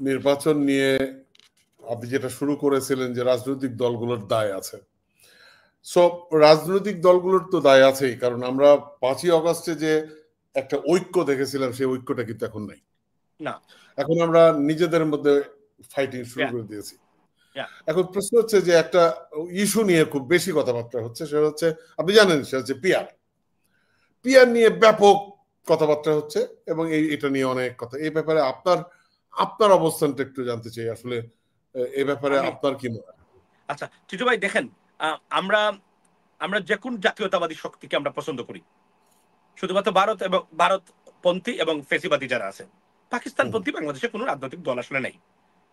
নির্বাচন নিয়ে আপনি যেটা শুরু করেছিলেন যে রাজনৈতিক দলগুলোর দায় আছে, সব রাজনৈতিক দলগুলোর তো দায় আছেই, কারণ আমরা 5ই অগস্টে যে একটা ঐক্য দেখেছিলাম সেই ঐক্যটা কিন্তু এখন নাই। না, এখন আমরা নিজেদের মধ্যে ফাইটিং শুরু করে দিয়েছি। এখন প্রশ্ন হচ্ছে যে একটা ইস্যু নিয়ে খুব বেশি কথাবার্তা হচ্ছে, সেটা হচ্ছে আপনি জানেন সেটা হচ্ছে পিআর নিয়ে ব্যাপক কথাবার্তা হচ্ছে এবং এটা নিয়ে অনেক কথা। এই ব্যাপারে আপনার অবস্থানটা একটু জানতে চাই, আসলে এই ব্যাপারে আপনার কি মনে হয়? আচ্ছা টিটু ভাই, দেখেন, আমরা যে কোন জাতীয়তাবাদী শক্তিকে আমরা পছন্দ করি, শুধুমাত্র ভারত এবং ভারতপন্থী এবং ফেসিবাদী যারা আছে। পাকিস্তানপন্থী বাংলাদেশে কোনো রাজনৈতিক দল আসলে নেই,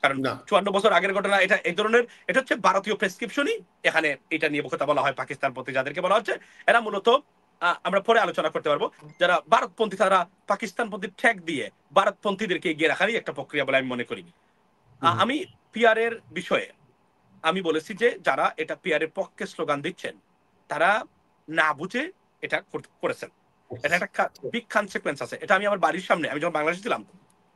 কারণ 54 বছর আগের ঘটনা। এটা এই ধরনের, এটা হচ্ছে ভারতীয় প্রেসক্রিপশনই এখানে এটা নিয়ে কথা বলা হয়। পাকিস্তানপন্থী যাদেরকে বলা হচ্ছে, এরা মূলত আমরা পরে আলোচনা করতে পারবো, যারা ভারতপন্থী তারা পাকিস্তানপন্থী ঠেক দিয়ে ভারতপন্থীদেরকে এগিয়ে রাখারই একটা প্রক্রিয়া বলে আমি মনে করি। আমি পিআর এর বিষয়ে আমি বলেছি যে যারা এটা পিআর এর পক্ষে স্লোগান দিচ্ছেন তারা না বুঝে এটা করেছেন। এটা একটা বিগ কনসিকুয়েন্স আছে। এটা আমি আমার বাড়ির সামনে, আমি যখন বাংলাদেশে ছিলাম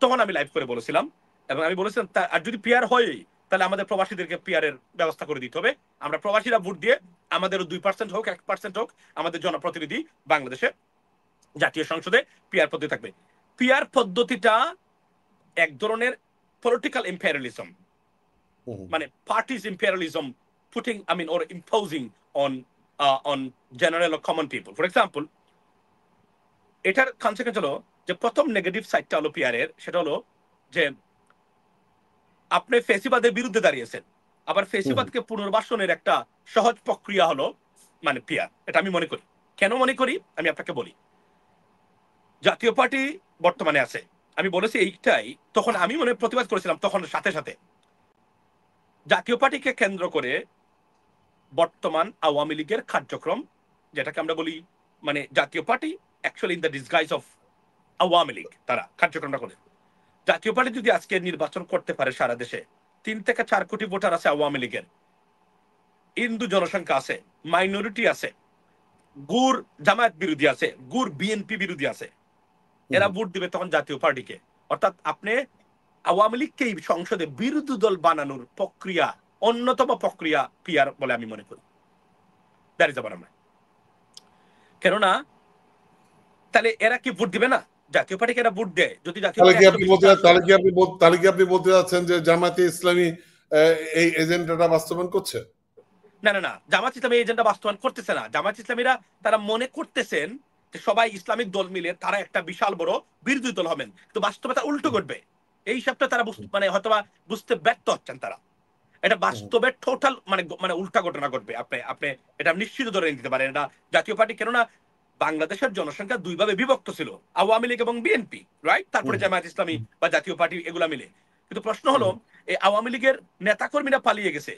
তখন আমি লাইভ করে বলেছিলাম, এবং আমি বলেছিলাম আর যদি পিআর হয় তাহলে আমাদের প্রবাসীদেরকে পিআর এর ব্যবস্থা করে দিতে হবে। আমরা প্রবাসীরা ভোট দিয়ে আমাদের 2% হোক 1% হোক আমাদের জনপ্রতিনিধি বাংলাদেশে জাতীয় সংসদে পিআর পদ্ধতি থাকবে। পিআর পদ্ধতিটা এক ধরনের পলিটিক্যাল ইম্পেরিয়ালিজম, মানে parties imperialism putting, I mean, or imposing on general or common people. For example, এটার কনসিকুয়েন্স হলো যে প্রথম নেগেটিভ সাইডটা হলো পিআর এর, সেটা হলো যে আপনি ফেসিবাদের বিরুদ্ধে দাঁড়িয়েছেন, আবার ফেসিবাদকে পুনর্বাসনের একটা সহজ প্রক্রিয়া হলো মানে পিআর। এটা আমি মনে করি। কেন মনে করি আমি আপনাকে বলি। জাতীয় পার্টি বর্তমানে আছে, আমি বলেছি এইটাই, তখন আমি মনে প্রতিবাদ করেছিলাম, তখন সাথে সাথে জাতীয় পার্টিকে কেন্দ্র করে বর্তমান আওয়ামী লীগের কার্যক্রম, যেটাকে আমরা বলি মানে জাতীয় party actually in the disguise of Awami League, তারা কার্যক্রমটা করে। জাতীয় পার্টি যদি আজকে নির্বাচন করতে পারে সারা দেশে, 3 থেকে 4 কোটি ভোটার আছে আওয়ামী লীগের, হিন্দু জনসংখ্যা আছে, মাইনরিটি আছে, গুর জামায়াত বিরোধী আছে, গুর বিএনপি বিরোধী আছে, এরা ভোট দিবে তখন জাতীয় পার্টিকে। অর্থাৎ আপনি আওয়ামী লীগকে সংসদে বিরোধী দল বানানোর প্রক্রিয়া, অন্যতম প্রক্রিয়া পিআর বলে আমি মনে করি। দ্যাট ইজ আবার আমরা, কেননা তাহলে এরা কি ভোট দিবে না? জাতীয় পার্টিকে এরা ভোট দেয়। যদি জাতীয় তাহলে কি আপনি বলতে যাচ্ছেন যে জামায়াতে ইসলামী এই এজেন্ডাটা বাস্তবায়ন করছে? না না না, জামায়াত ইসলামী এজেন্ডা বাস্তবায়ন করতেছে না। জামায়াত ইসলামীরা তারা মনে করতেছেন যে সবাই ইসলামিক দল মিলে তারা একটা বিশাল বড় বিরোধী দল হবেন, তো বাস্তবে তা উল্টো ঘটবে। এই সবটা তারা মানে হয়তোবা বুঝতে ব্যর্থ হচ্ছেন তারা। এটা বাস্তবে টোটাল মানে উল্টা ঘটনা ঘটবে। আপনি এটা নিশ্চিত ধরে নিতে পারেন। এটা জাতীয় পার্টি, কেননা বাংলাদেশের জনসংখ্যা 2 ভাবে বিভক্ত ছিল, আওয়ামী লীগ এবং বিএনপি, রাইট? তারপরে জামায়াত ইসলামী বা জাতীয় পার্টি, এগুলা মিলে। কিন্তু প্রশ্ন হলো এই আওয়ামী লীগের নেতাকর্মীরা পালিয়ে গেছে,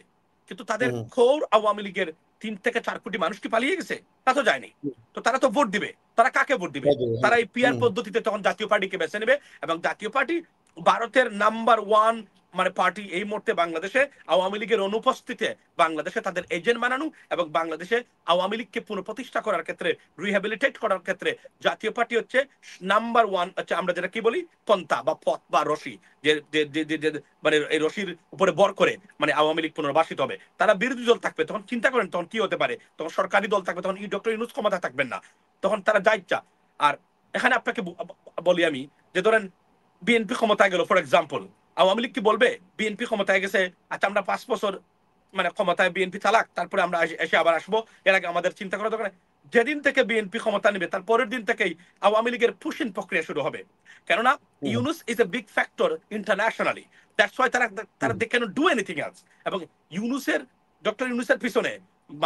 কিন্তু তাদের কোর আওয়ামী লীগের 3 থেকে 4 কোটি মানুষ কি পালিয়ে গেছে? তা তো যায়নি। তো তারা তো ভোট দিবে। তারা কাকে ভোট দিবে? তারা এই পিআর পদ্ধতিতে তখন জাতীয় পার্টিকে বেছে নেবে, এবং জাতীয় পার্টি ভারতের নাম্বার 1 মানে পার্টি এই মুহূর্তে বাংলাদেশে। আওয়ামী লীগের অনুপস্থিতিতে বাংলাদেশে তাদের এজেন্ট বানানো এবং বাংলাদেশে আওয়ামী লীগকে পুনঃপ্রতিষ্ঠা করার ক্ষেত্রে, রিহ্যাবিলিটেট করার ক্ষেত্রে জাতীয় পার্টি হচ্ছে নাম্বার 1, হচ্ছে আমরা যেটা কি বলি পন্থা বা পথ বা রশি, যে মানে এই রশির উপরে বর করে মানে আওয়ামী লীগ পুনর্বাসিত হবে। তারা বিরোধী দল থাকবে, তখন চিন্তা করেন তখন কি হতে পারে। তখন সরকারি দল থাকবে, তখন ডক্টর ইউনূস ক্ষমতা থাকবেন না, তখন তারা যা ইচ্ছা। আর এখানে আপনাকে বলি আমি, যে ধরেন বিএনপি ক্ষমতায় গেল ফর এক্সাম্পল, আওয়ামী লীগ কি বলবে বিএনপি ক্ষমতায় গেছে, আচ্ছা আমরা 5 বছর মানে ক্ষমতায় বিএনপি চালাক, তারপরে আমরা এসে আবার আসবো, এর আগে আমাদের চিন্তা করা দরকার। যেদিন থেকে বিএনপি ক্ষমতা নেবে তার পরের দিন থেকেই আওয়ামী লীগের পুশিং প্রক্রিয়া শুরু হবে, কেননা Yunus is a big factor internationally. That's why তারা they can't do anything else. এবং ডক্টর ইউনূসের পিছনে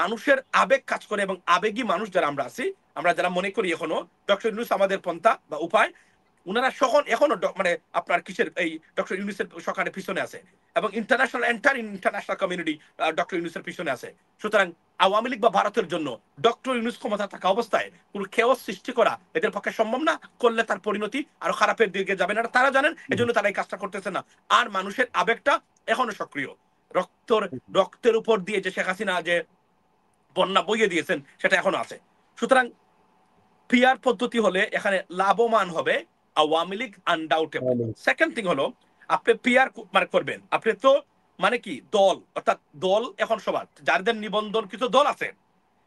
মানুষের আবেগ কাজ করে, এবং আবেগী মানুষ যারা আমরা আছি, আমরা যারা মনে করি এখনো ডক্টর ইউনূস আমাদের পন্থা বা উপায়, উনারা এখনো মানে আপনার কিসের এই ডক্টর ইউনূসের সরকারের পিছনে আছে, এবং ইন্টারন্যাশনাল কমিউনিটি ডক্টর ইউনূসের পিছনে আছে। সুতরাং আওয়ামী লীগ বা ভারতের জন্য ডক্টর ইউনূস ক্ষমতা থাকা অবস্থায় কোনো খেয়াল সৃষ্টি করা এদের পক্ষে সম্ভব না। করলে তার পরিণতি আরো খারাপের দিকে যাবে না, তারা জানেন, এজন্য তারা এই কাজটা করতেছে না। আর মানুষের আবেগটা এখনো সক্রিয়, রক্তের উপর দিয়ে যে শেখ হাসিনা যে বন্যা বইয়ে দিয়েছেন সেটা এখনো আছে। সুতরাং পিআর পদ্ধতি হলে এখানে লাভবান হবে আওয়ামী লীগ আনডাউটেবল। সেকেন্ড থিং হলো আপনি পিআর মানে করবেন, আপনি তো মানে কি দল, অর্থাৎ দল এখন সবার যাদের নিবন্ধন কিছু দল আছে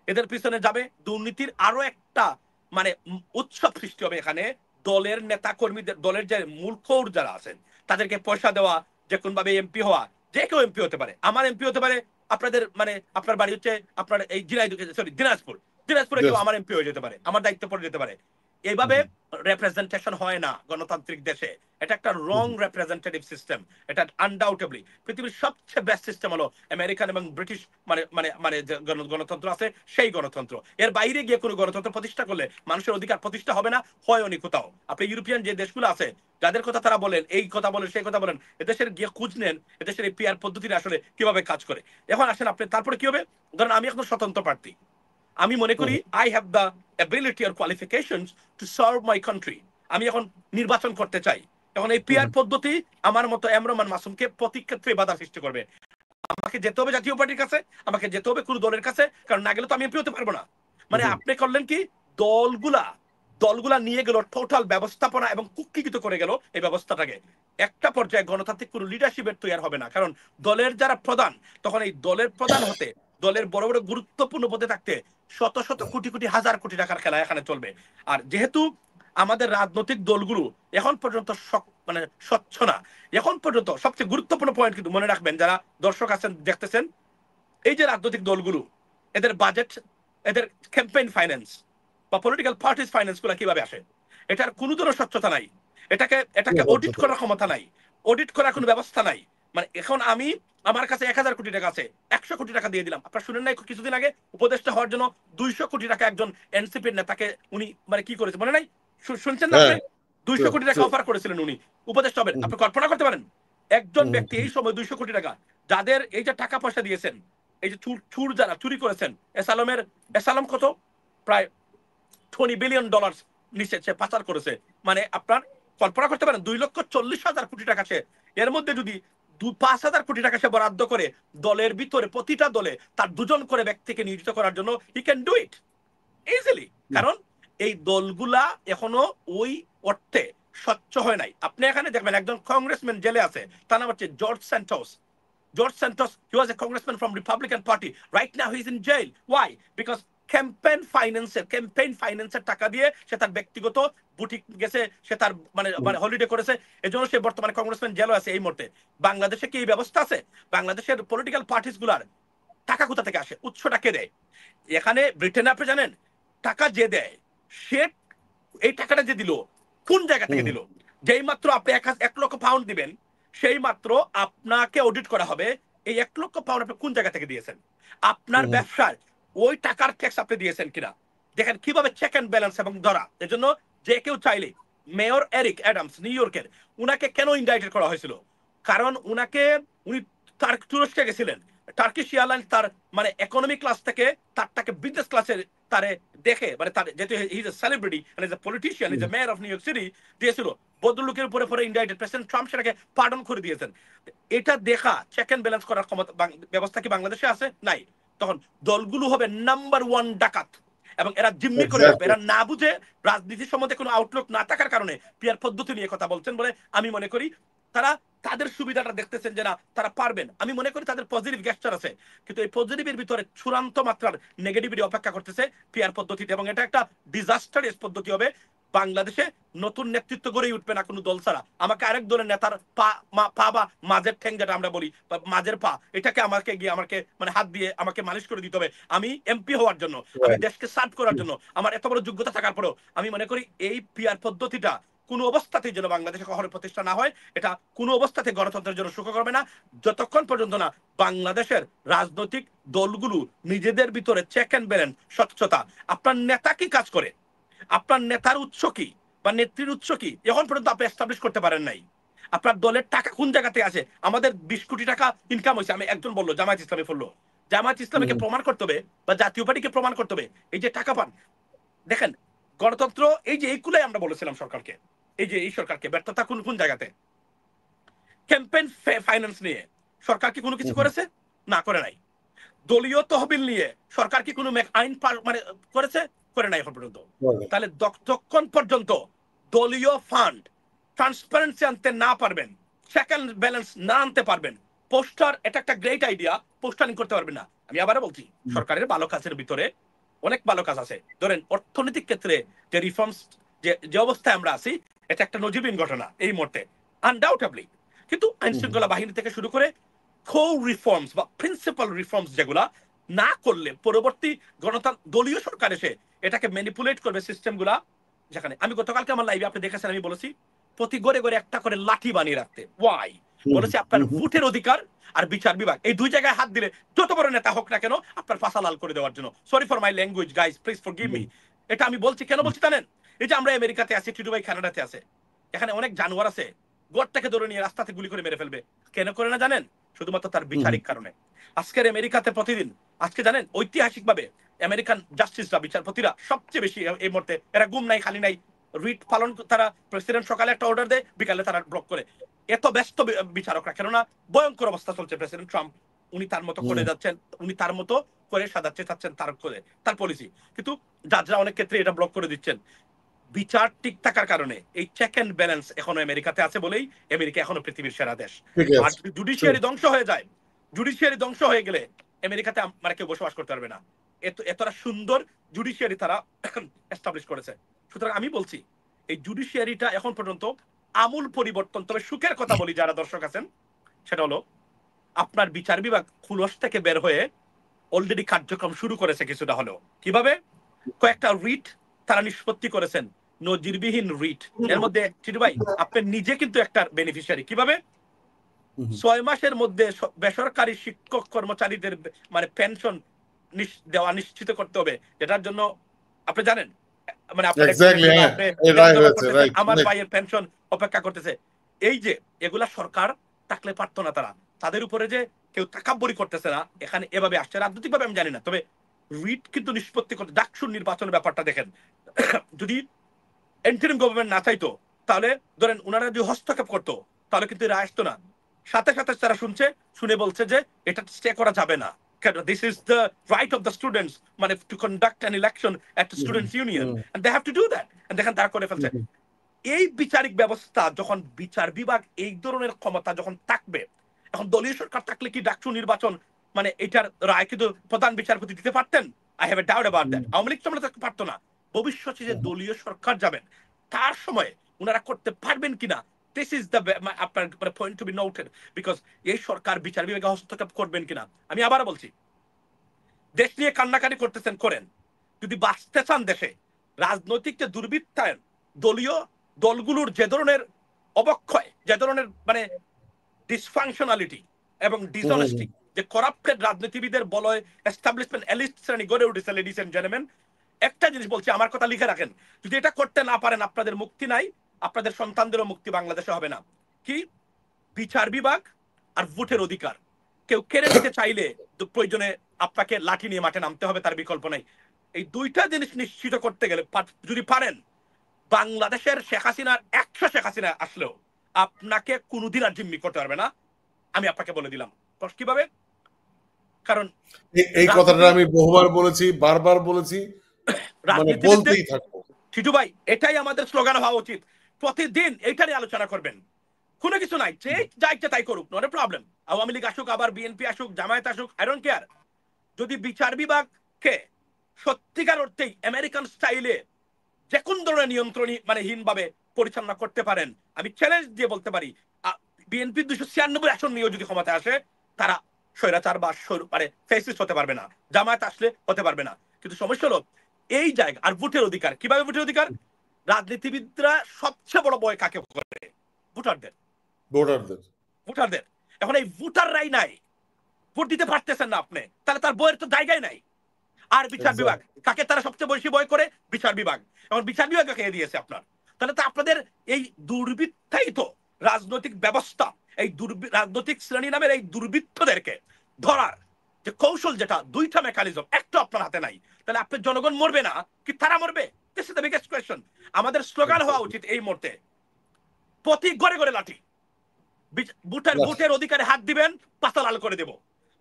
এদের পিছনে যাবে, দুর্নীতির আরো একটা মানে উৎসব সৃষ্টি হবে এখানে। দলের নেতা কর্মীদের, দলের যে মূল কোর যারা আছেন তাদেরকে পয়সা দেওয়া, যে কোন ভাবে এমপি হওয়া, যে কেউ এমপি হতে পারে, আমার এমপি হতে পারে, আপনাদের মানে আপনার বাড়ি হচ্ছে আপনার এই দিনাজপুরে কেউ আমার এমপি হয়ে যেতে পারে, আমার দায়িত্ব পড়ে যেতে পারে। এইভাবে রিপ্রেজেন্টেশন হয় না গণতান্ত্রিক দেশে, এটা একটা রং রিপ্রেজেন্টেটিভ সিস্টেম। এটা আনডাউটেবলি পৃথিবীর সবচেয়ে বেস্ট সিস্টেম হলো আমেরিকান এবং ব্রিটিশ মানে মানে মানে যে গণতন্ত্র আছে সেই গণতন্ত্র। এর বাইরে গিয়ে কোনো গণতন্ত্র প্রতিষ্ঠা করলে মানুষের অধিকার প্রতিষ্ঠা হবে না, হয়নি কোথাও। আপনি ইউরোপিয়ান যে দেশগুলো আছে যাদের কথা তারা বলেন, এই কথা বলেন সেই কথা বলেন, এদেশের গিয়ে খুঁজ নেন এদেশের এই পিআর পদ্ধতিটা আসলে কিভাবে কাজ করে। এখন আসেন আপনি, তারপরে কি হবে, ধরেন আমি এখন স্বতন্ত্র প্রার্থী, আমি মনে করি I have the ability or qualifications to serve my country, আমি এখন নির্বাচন করতে চাই। এখন এই পিআর পদ্ধতি আমার মতো এমরমান মাসুমকে প্রতি ক্ষেত্রে বাধা সৃষ্টি করবে। আমাকে যেতে হবে জাতীয় পার্টির কাছে, আমাকে যেতে হবে কোনো দলের কাছে, কারণ না গেলে তো আমি এমপি হতে পারবো না। মানে আপনি করলেন কি, দলগুলা নিয়ে গেল টোটাল ব্যবস্থাপনা এবং কুক্ষিগত করে গেল এই ব্যবস্থাটাকে। একটা পর্যায়ে গণতান্ত্রিক কোনো লিডারশিপের তৈরি হবে না, কারণ দলের যারা প্রধান, তখন এই দলের প্রধান হতে, দলের বড় বড় গুরুত্বপূর্ণ পদে থাকতে শত শত কোটি কোটি হাজার কোটি টাকার খেলা এখানে চলবে। আর যেহেতু আমাদের রাজনৈতিক দলগুলো এখন পর্যন্ত মানে স্বচ্ছ না, এখন পর্যন্ত সবচেয়ে গুরুত্বপূর্ণ পয়েন্ট কিন্তু মনে রাখবেন যারা দর্শক আছেন দেখতেছেন, এই যে রাজনৈতিক দলগুলো এদের বাজেট, এদের ক্যাম্পেইন ফাইন্যান্স বা পলিটিক্যাল পার্টিস ফাইন্যান্স গুলো কিভাবে আসে, এটার কোনো ধরনের স্বচ্ছতা নাই, এটাকে অডিট করার ক্ষমতা নাই, অডিট করার কোনো ব্যবস্থা নাই। মানে এখন আমি, আমার কাছে 1000 কোটি টাকা আছে, 100 কোটি টাকা দিয়ে দিলাম। আপনারা শুনেন নাই কিছুদিন আগে উপদেষ্টা হওয়ার জন্য 200 কোটি টাকা একজন এনসিপির নেতাকে উনি মানে কি করেছে মনে নাই, শুনছেন না আপনি? 200 কোটি টাকা অফার করেছিলেন উনি উপদেষ্টা হবেন। আপনি কল্পনা করতে পারেন একজন ব্যক্তি এই সময় 200 কোটি টাকা, যাদের এই যে টাকা পয়সা দিয়েছেন, এই যে চুর যারা চুরি করেছেন, এসালাম কত প্রায় $20 বিলিয়ন নিচে সে পাচার করেছে। মানে আপনার কল্পনা করতে পারেন 2,40,000 কোটি টাকা সে, এর মধ্যে যদি 5,000 কোটি টাকা সে বরাদ্দ করে দলের ভিতরে প্রতিটা দলে তার 2জন করে ব্যক্তিকে নিয়োজিত করার জন্য, he can do it easily. কারণ এই দলগুলা এখনো ওই অর্থে স্বচ্ছ হয় নাই। আপনি এখানে দেখবেন একজন কংগ্রেসম্যান জেলে আছে, তার নাম হচ্ছে George Santos, he was a congressman from Republican Party. Right now he's in jail. Why? Because campaign ফাইন্যান্সের টাকা দিয়ে সে তার ব্যক্তিগত বুটিক গেছে, সে তার মানে হলিডে করেছে, এজন্য সে বর্তমানে কংগ্রেসম্যান জেলে আছে এই মুহূর্তে। বাংলাদেশে কি এই ব্যবস্থা আছে? বাংলাদেশের পলিটিক্যাল পার্টিস গুলার টাকা কোথা থেকে আসে, উৎসটা কে দেয়? এখানে ব্রিটেনে আপনি জানেন টাকা যে দেয় সে এই টাকাটা যে দিল কোন জায়গা থেকে দিল? যেই মাত্র আপনি 1 লক্ষ পাউন্ড দিবেন সেই মাত্র আপনাকে অডিট করা হবে এই 1 লক্ষ পাউন্ড আপনি কোন জায়গা থেকে দিয়েছেন, আপনার ব্যবসায় ওই টাকার ট্যাক্স আপনি দিয়েছেন কিনা। দেখেন কিভাবে চেক এন্ড ব্যালেন্স এবং ধরা। এজন্য যে কেউ চাইলে, মেয়র এরিক অ্যাডামস নিউ ইয়র্কের, উনাকে কেন ইন্ডাইটেড করা হয়েছিল? কারণ উনি তুরস্কে গেছিলেন, টার্কিশ এয়ারলাইন্স তার মানে ইকোনমি ক্লাস থেকে তারটাকে বিজনেস ক্লাসে তারে দেখে, মানে তার যেহেতু he is a celebrity and is a politician, is a mayor of New York City, দিয়েছিল ভদ্রলোকের উপরে পরে ইন্ডাইটেড। প্রেসিডেন্ট ট্রাম্প সেটাকে পার্ডন করে দিয়েছেন। এটা দেখা চেক এন্ড ব্যালেন্স করার ক্ষমতা ব্যবস্থা কি বাংলাদেশে আছে? নাই। তখন দলগুলো হবে নাম্বার 1 ডাকাত এবং এরা জিম্মি করে রাখবে। এরা না বুঝে রাজনীতির সম্বন্ধে কোনো আউটলুক না থাকার কারণে পিয়ার পদ্ধতি নিয়ে কথা বলছেন বলে আমি মনে করি তারা তাদের সুবিধাটা দেখতেছেন যে না তারা পারবেন। আমি মনে করি তাদের পজিটিভ গেস্টার আছে, কিন্তু এই পজিটিভের ভিতরে চূড়ান্ত মাত্রার নেগেটিভিটি অপেক্ষা করতেছে পিয়ার পদ্ধতিতে, এবং এটা একটা ডিজাস্টারিয়াস পদ্ধতি হবে। বাংলাদেশে নতুন নেতৃত্ব গড়েই উঠবে না কোনো দল ছাড়া। আমাকে আরেক দলের নেতার পা বা মাঝের ঠ্যাং যেটা আমরা বলি, মাঝের পা, এটাকে আমাকে মানে হাত দিয়ে আমাকে মালিশ করে দিতে হবে আমি এমপি হওয়ার জন্য, আমি দেশকে সার্ভ করার জন্য। আমার এত বড় যোগ্যতা থাকার পরেও আমি মনে করি এই পিয়ার পদ্ধতিটা কোনো অবস্থাতেই যেন বাংলাদেশে কখনো প্রতিষ্ঠা না হয়। এটা কোনো অবস্থাতে গণতন্ত্রের জন্য সুখ করবে না যতক্ষণ পর্যন্ত না বাংলাদেশের রাজনৈতিক দলগুলো নিজেদের ভিতরে চেক এন্ড ব্যালেন্স, স্বচ্ছতা, আপনার নেতা কি কাজ করে, আপনার নেতার উৎস কি বা নেত্রীর উৎস কি, এখন পর্যন্ত আপনি এস্টাবলিশ করতে পারেন নাই। আপনার দলের টাকা কোন জায়গাতে আছে? আমাদের 20 কোটি টাকা ইনকাম হয়েছে, আমি একজন বললো জামায়াত ইসলামী বললো, জামায়াত ইসলামীকে প্রমাণ করতে হবে বা জাতীয় পার্টিকে প্রমাণ করতে হবে এই যে টাকা পান। দেখেন গণতন্ত্র এই যে এইগুলাই আমরা বলেছিলাম সরকারকে, এই যে এই সরকারকে ব্যর্থতা কোন কোন জায়গাতে? ক্যাম্পেইন ফাইন্যান্স নিয়ে সরকার কি কোনো কিছু করেছে? না, করে নাই। দলীয় তহবিল নিয়ে সরকার কি কোনো আইন মানে করেছে? করে নাই এখন পর্যন্ত। তাহলে যতক্ষণ পর্যন্ত দলীয় ফান্ড ট্রান্সপারেন্সি আনতে না পারবেন চেক অ্যান্ড ব্যালেন্স না আনতে পারবেন, পোস্টার, এটা একটা গ্রেট আইডিয়া, পোস্টারিং করতে পারবেন না। আমি আবারও বলছি, সরকারের ভালো কাজের ভিতরে অনেক ভালো কাজ আছে। ধরেন অর্থনৈতিক ক্ষেত্রে যে রিফর্মস, যে অবস্থায় আমরা আছি, এটা একটা নজিরবিহীন ঘটনা এই মুহূর্তে, আনডাউটেবলি। কিন্তু আইন শৃঙ্খলা বাহিনী থেকে শুরু করে কোর রিফর্মস বা প্রিন্সিপাল রিফর্মস যেগুলা না করলে পরবর্তী দলীয় সরকার এসে এটাকে ম্যানিপুলেট করবে সিস্টেমগুলা। যেখানে আমি গতকালকে আমার লাইভে আপনি দেখেছেন, আমি বলেছি প্রতি ঘরে ঘরে একটা করে লাঠি বানিয়ে রাখতে। ওয়াই? বলেছি আপনার ভোটের অধিকার আর বিচার বিভাগ এই দুই জায়গায় হাত দিলে যত বড় নেতা হোক না কেন আপনার পাশা লাল করে দেওয়ার জন্য। Sorry for my language guys, please forgive me. এটা আমি বলছি, কেন বলছি জানেন? এই যে আমরা আমেরিকাতে আছি, টিটু ভাই কানাডাতে আছে, এখানে অনেক জানোয়ার আছে, গড়টাকে ধরে নিয়ে রাস্তাতে গুলি করে মেরে ফেলবে। কেন করে না জানেন? শুধুমাত্র তার বিচারিক কারণে। আজকের আমেরিকাতে প্রতিদিন, আজকে জানেন ঐতিহাসিক ভাবে আমেরিকান জাস্টিসরা, বিচারপতিরা সবচেয়ে বেশি এই মুহূর্তে, এরা গুম নাই খালি নাই, রিট পালন, তারা প্রেসিডেন্ট সকালে একটা অর্ডার দেয়, বিকালে তারা ব্লক করে। এত ব্যস্ত বিচারকরা, কেননা ভয়ঙ্কর অবস্থা চলছে। প্রেসিডেন্ট ট্রাম্প উনি তার মতো করে যাচ্ছেন, উনি তার মতো করে সাজাচ্ছে চাচ্ছেন তার পলিসি, কিন্তু জাজরা অনেক ক্ষেত্রে এটা ব্লক করে দিচ্ছেন। বিচার ঠিক থাকার কারণে এই চেক এন্ড ব্যালেন্স এখনো আমেরিকাতে আছে বলেই আমেরিকা এখনো পৃথিবীর সেরা দেশ। আর জুডিশিয়ারি ধ্বংস হয়ে যায়, জুডিশিয়ারি ধ্বংস হয়ে গেলে আমেরিকাতে মানে কেউ বসবাস করতে পারবে না। এতটা সুন্দর জুডিশিয়ারি তারা এস্টাবলিশ করেছে। সুতরাং আমি বলছি এই জুডিশিয়ারিটা এখন পর্যন্ত আমূল পরিবর্তন। তবে সুখের কথা বলি যারা দর্শক আছেন, সেটা হলো আপনার বিচার বিভাগ খুলস থেকে বের হয়ে অলরেডি কার্যক্রম শুরু করেছে কিছুটা হলেও। কিভাবে? কয়েকটা রিট তারা নিষ্পত্তি করেছেন, নজিরবিহীন রিট। এর মধ্যে চিটু ভাই আপনি নিজে কিন্তু একটা বেনিফিশিয়ারি। কিভাবে? 6 মাসের মধ্যে বেসরকারি শিক্ষক কর্মচারীদের মানে পেনশন দেওয়া নিশ্চিত করতে হবে, যেটার জন্য আপনি জানেন মানে আমার ভাইয়ের পেনশন অপেক্ষা করতেছে। এই যে এগুলা সরকার থাকলে পারতো না, তাদের উপরে যে কেউ তাকাব্বরি করতেছে না, এখানে এভাবে আসছে। রাজনৈতিক ভাবে আমি জানি না, তবে রিট কিন্তু নিষ্পত্তি করতে, ডাকসুর নির্বাচনের ব্যাপারটা দেখেন, যদি ইন্টারিম গভর্নমেন্ট না চাইতো, তাহলে ধরেন ওনারা যদি হস্তক্ষেপ করতো, তাহলে কিন্তু এরা আসতো না। সাথে সাথে তারা শুনে বলছে যে এটা স্টে করা যাবে না, this is the right of the students মানে to conduct an election at the students union and they have to do that, and দেখেন তারা করে ফেলছে। এই বিচারিক ব্যবস্থা যখন, বিচার বিভাগ এই ধরনের ক্ষমতা যখন থাকবে, এখন দলীয় সরকার থাকলে কি ডাকসু নির্বাচন মানে এটার রায় কিন্তু প্রধান বিচারপতি দিতে পারতেন? I have a doubt about that. Awami League সময় থাকতে পারতো না। ভবিষ্যতে যে দলীয় সরকার যাবেন তার সময় ওনারা করতে পারবেন কিনা, দিস ইজ দ্য আপনার point to be noted, because এই সরকার বিচার বিভাগে হস্তক্ষেপ করবেন কিনা। আমি আবারও বলছি, দেশ নিয়ে কান্নাকাটি করতেছেন করেন, যদি বাঁচতে চান দেশে, রাজনৈতিক যে দুর্বৃত্তায়ন, দলীয় দলগুলোর যে ধরনের অবক্ষয়, যে ধরনের মানে ডিসফাংশনালিটি এবং ডিসঅনেস্টি, যে করাপ্টেড রাজনীতিবিদের বলয় এস্টাবলিশমেন্ট এলিট শ্রেণী গড়ে উঠেছে, লেডিস এন্ড জেন্টলম্যান, একটা জিনিস বলছি, আমার কথা লিখে রাখেন, যদি এটা করতে না পারেন আপনাদের মুক্তি নাই, আপনাদের সন্তানদেরও মুক্তি বাংলাদেশে হবে না। কি? বিচার বিভাগ আর ভোটের অধিকার কেউ কেড়ে নিতে চাইলে প্রয়োজনে আপনাকে লাঠি নিয়ে মাঠে নামতে হবে, তার বিকল্প নাই। এই দুইটা জিনিস নিশ্চিত করতে গেলে যদি পারেন, বাংলাদেশের শেখ হাসিনার 100 শেখ হাসিনা আসলেও আপনাকে কোনোদিন আর জিম্মি করতে পারবে না, আমি আপনাকে বলে দিলাম। কিভাবে? কারণ এই কথাটা আমি বহুবার বলেছি, বারবার বলেছি, মানে বলতেই থাকবো। টিটু ভাই, এটাই আমাদের স্লোগান হওয়া উচিত, প্রতিদিন এইটা নিয়ে আলোচনা করবেন। কোনো কিছু নাই, যা ইচ্ছা তাই করুক, নো প্রবলেম। আওয়ামী লীগ আসুক, আবার বিএনপি আসুক, জামায়াত আসুক, আই ডোন্ট কেয়ার। যদি বিচার বিভাগকে সত্যিকার অর্থেই আমেরিকান স্টাইলে যে কোন ধরনের নিয়ন্ত্রণী মানে হীনভাবে পরিচালনা করতে পারেন, আমি চ্যালেঞ্জ দিয়ে বলতে পারি, বিএনপি 296 আসন নিয়েও যদি ক্ষমতায় আসে, তারা স্বৈরাচার বা মানে ফ্যাসিস্ট হতে পারবে না, জামায়াত আসলে হতে পারবে না। কিন্তু সমস্যা হলো এই জায়গা। আর ভোটের অধিকার, কিভাবে ভোটের অধিকার? রাজনীতিবিদরা সবচেয়ে বড় ভয় কাকে করে? ভোটারদের। এখন এই ভোটাররাই নাই, ভোট দিতে পারতেছেন না আপনি, তাহলে তার বইয়ের তো জায়গায় নাই। আর বিচার বিভাগ, কাকে তারা সবচেয়ে বেশি ভয় করে? বিচার বিভাগ। এখন বিচার বিভাগ খেয়ে দিয়েছে আপনার, তাহলে তো আপনাদের এই দুর্বৃত্তায়িত রাজনৈতিক ব্যবস্থা, এই রাজনৈতিক শ্রেণী নামের এই দুর্বৃত্তদেরকে ধরার যে কৌশল, যেটা দুইটা মেকানিজম, একটা আপনার হাতে নাই, তাহলে আপনার জনগণ মরবে না কি তারা মরবে? This is the biggest question. আমাদের স্লোগান হওয়া উচিত এই মুহূর্তে, প্রতি ঘরে ঘরে লাঠি। ভোটের অধিকারে হাত দিবেন, পাতা লাল করে দেব।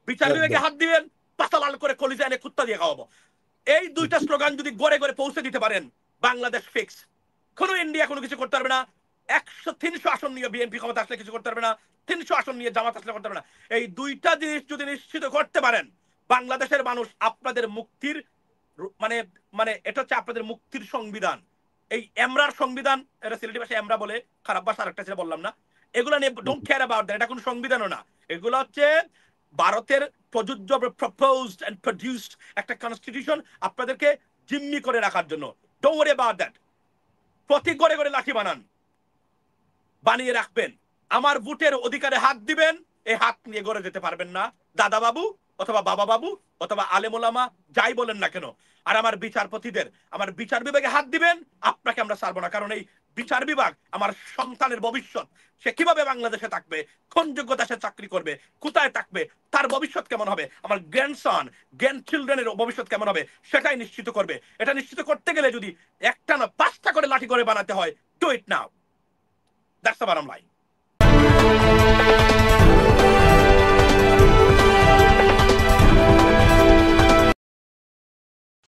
বিচার বিভাগে হাত দিবেন, পাতা লাল করে কলিজা এনে কুত্তা দিয়ে খাওয়াবো। এই দুইটা স্লোগান যদি ঘরে ঘরে পৌঁছে দিতে পারেন, বাংলাদেশ ফিক্স। কোনো ইন্ডিয়া কোনো কিছু করতে পারবে না। 300 আসন নিয়ে বিএনপি ক্ষমতা আসলে কিছু করতে পারবে না, 300 আসন নিয়ে জামাত আসলে করতে পারবে না। এই দুইটা জিনিস যদি নিশ্চিত করতে পারেন, বাংলাদেশের মানুষ আপনাদের মুক্তির মানে মানে এটা হচ্ছে আপনাদের মুক্তির সংবিধান। এই এমরার সংবিধান, এটা সিলেটি ভাষায় এমরা বলে, খারাপ ভাষা আরেকটা ছিল বললাম না, এগুলো নিয়ে ডোন্ট কেয়ার অ্যাবাউট দ্যাট। এটা কোনো সংবিধানও না, এগুলো হচ্ছে ভারতের প্রযোজ্য প্রপোজড এন্ড প্রডিউসড একটা কনস্টিটিউশন আপনাদেরকে জিম্মি করে রাখার জন্য। Don't worry about that. প্রতি গড়ে গড়ে লাঠি বানিয়ে রাখবেন, আমার ভোটের অধিকারে হাত দিবেন, এই হাত নিয়ে গড়ে যেতে পারবেন না দাদা বাবু অথবা বাবা বাবু অথবা আলেম ওলামা যাই বলেন না কেন। আর আমার বিচারপতিদের, আমার বিচার বিভাগে হাত দিবেন, আপনাকে আমরা ছাড়বো না। কারণ এই বিচার বিভাগ আমার সন্তানের ভবিষ্যৎ, সে কিভাবে বাংলাদেশে থাকবে, কোন যোগ্যতা সে চাকরি করবে, কোথায় থাকবে, তার ভবিষ্যৎ কেমন হবে, আমার গ্র্যান্ডসন গ্র্যান্ড চিলড্রেনের ভবিষ্যৎ কেমন হবে, সেটাই নিশ্চিত করবে। এটা নিশ্চিত করতে গেলে যদি একটা না 5টা করে লাঠি করে বানাতে হয়, do it now. That's the bottom line.